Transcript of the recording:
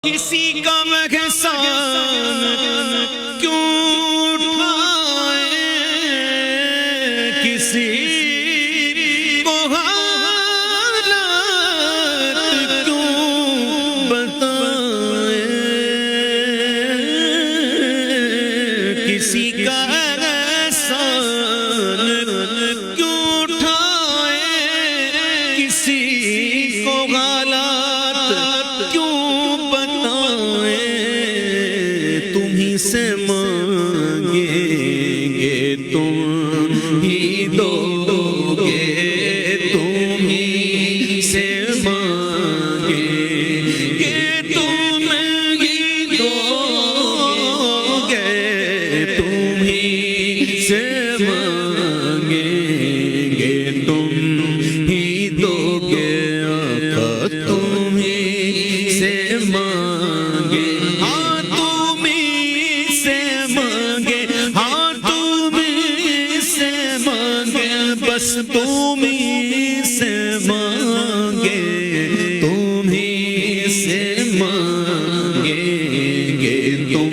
کسی کا احسان کیوں اٹھائے، کسی کو حالات کیوں بتائے، کسی کا احسان کیوں اٹھائے، کسی کو حالات کیوں تمہیں سے مانگیں گے تم ہی دو گے، تمہیں سے مانگیں گے تم ہی دو گے، تمہیں سے مانگیں گے تم ہی دو گے، آقا تمہیں سے مانگے، بس تمہیں سے مانگے، تمہیں سے مانگیں گے تم